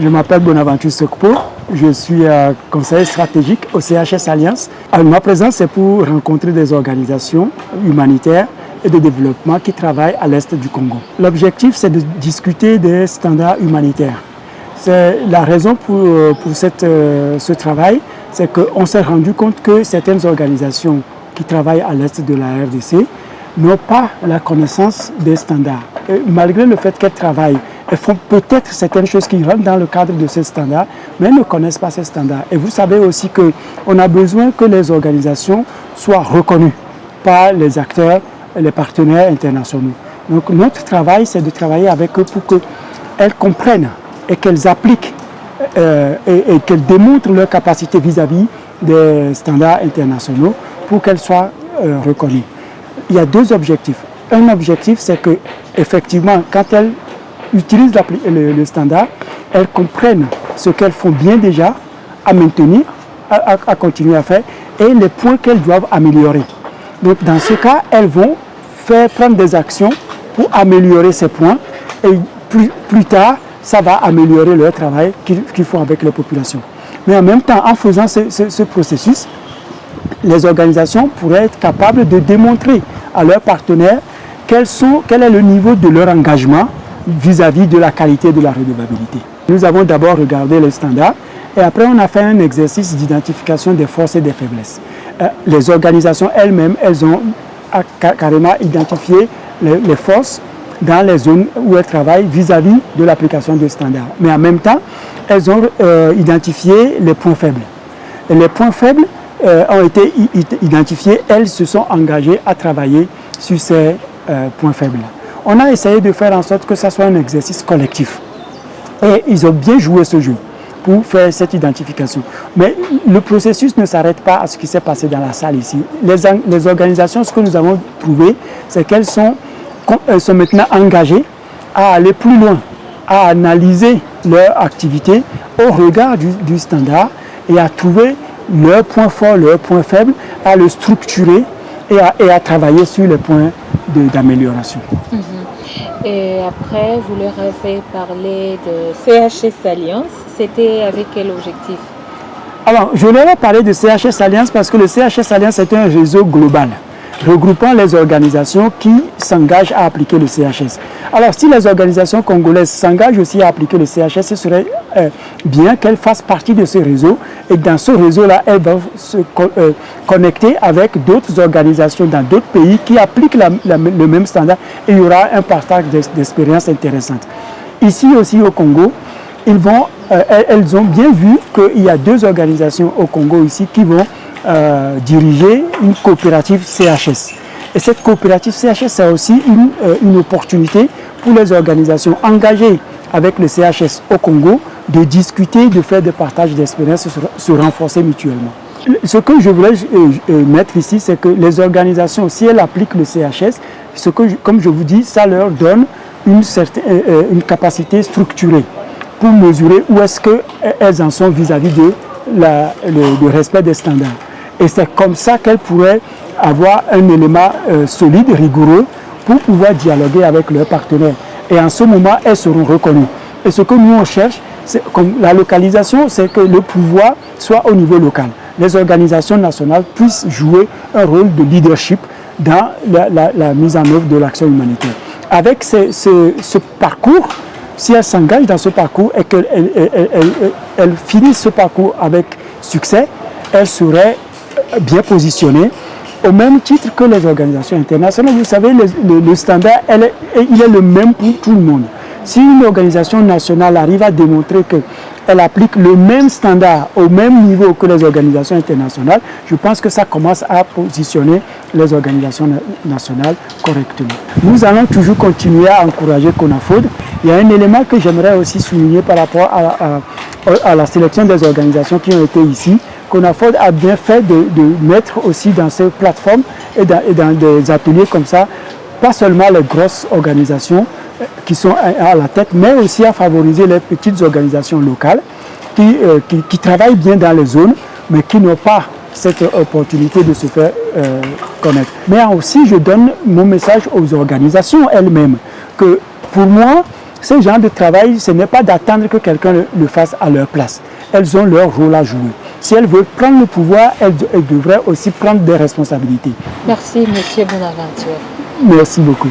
Je m'appelle Bonaventure Sokpo, je suis conseiller stratégique au CHS Alliance. Ma présence c'est pour rencontrer des organisations humanitaires et de développement qui travaillent à l'est du Congo. L'objectif c'est de discuter des standards humanitaires. C'est la raison pour ce travail, c'est qu'on s'est rendu compte que certaines organisations qui travaillent à l'est de la RDC n'ont pas la connaissance des standards. Et malgré le fait qu'elles travaillent, elles font peut-être certaines choses qui rentrent dans le cadre de ces standards, mais elles ne connaissent pas ces standards. Et vous savez aussi qu'on a besoin que les organisations soient reconnues par les acteurs, les partenaires internationaux. Donc notre travail, c'est de travailler avec eux pour qu'elles comprennent et qu'elles appliquent et qu'elles démontrent leur capacité vis-à-vis des standards internationaux pour qu'elles soient reconnues. Il y a deux objectifs. Un objectif, c'est que effectivement, quand elles utilisent le standard, elles comprennent ce qu'elles font bien déjà à maintenir, à continuer à faire, et les points qu'elles doivent améliorer. Donc dans ce cas, elles vont prendre des actions pour améliorer ces points, et plus tard, ça va améliorer leur travail qu'ils font avec les populations. Mais en même temps, en faisant ce processus, les organisations pourraient être capables de démontrer à leurs partenaires quel est le niveau de leur engagement vis-à-vis de la qualité de la redevabilité. Nous avons d'abord regardé les standards et après on a fait un exercice d'identification des forces et des faiblesses. Les organisations elles-mêmes, elles ont carrément identifié les forces dans les zones où elles travaillent vis-à-vis de l'application des standards. Mais en même temps, elles ont identifié les points faibles. Et les points faibles ont été identifiés, elles se sont engagées à travailler sur ces points faibles. On a essayé de faire en sorte que ça soit un exercice collectif. Et ils ont bien joué ce jeu pour faire cette identification. Mais le processus ne s'arrête pas à ce qui s'est passé dans la salle ici. Les organisations, ce que nous avons trouvé, c'est qu'elles sont maintenant engagées à aller plus loin, à analyser leur activité au regard du standard et à trouver leurs points forts, leurs points faibles, à le structurer et à travailler sur les points d'amélioration. Et après, vous leur avez parlé de CHS Alliance. C'était avec quel objectif? Alors, je leur ai parlé de CHS Alliance parce que le CHS Alliance est un réseau global regroupant les organisations qui s'engagent à appliquer le CHS. Alors, si les organisations congolaises s'engagent aussi à appliquer le CHS, ce serait bien qu'elles fassent partie de ce réseau et dans ce réseau-là, elles vont se connecter avec d'autres organisations dans d'autres pays qui appliquent le même standard et il y aura un partage d'expériences intéressantes. Ici aussi au Congo, elles ont bien vu qu'il y a deux organisations au Congo ici qui vont diriger une coopérative CHS. Et cette coopérative CHS, c'est aussi une opportunité pour les organisations engagées avec le CHS au Congo de discuter, de faire des partages d'expériences, se renforcer mutuellement. Ce que je voulais mettre ici, c'est que les organisations, si elles appliquent le CHS, comme je vous dis, ça leur donne une capacité structurée pour mesurer où est-ce qu'elles en sont vis-à-vis du respect des standards. Et c'est comme ça qu'elles pourraient avoir un élément solide, rigoureux, pour pouvoir dialoguer avec leurs partenaires. Et en ce moment, elles seront reconnues. Et ce que nous, on cherche, comme la localisation, c'est que le pouvoir soit au niveau local. Les organisations nationales puissent jouer un rôle de leadership dans la mise en œuvre de l'action humanitaire. Avec ce parcours, si elles s'engagent dans ce parcours et qu'elles finissent ce parcours avec succès, elles seraient bien positionnées au même titre que les organisations internationales. Vous savez, le standard, il est le même pour tout le monde. Si une organisation nationale arrive à démontrer qu'elle applique le même standard au même niveau que les organisations internationales, je pense que ça commence à positionner les organisations nationales correctement. Nous allons toujours continuer à encourager CONAFOD. Il y a un élément que j'aimerais aussi souligner par rapport à la sélection des organisations qui ont été ici. CONAFOD a bien fait de mettre aussi dans ces plateformes et dans des ateliers comme ça, pas seulement les grosses organisations qui sont à la tête, mais aussi à favoriser les petites organisations locales qui travaillent bien dans les zones, mais qui n'ont pas cette opportunité de se faire connaître. Mais aussi, je donne mon message aux organisations elles-mêmes, que pour moi, Ce genre de travail, ce n'est pas d'attendre que quelqu'un le fasse à leur place. Elles ont leur rôle à jouer. Si elles veulent prendre le pouvoir, elles devraient aussi prendre des responsabilités. Merci, Monsieur Bonaventure. Merci beaucoup.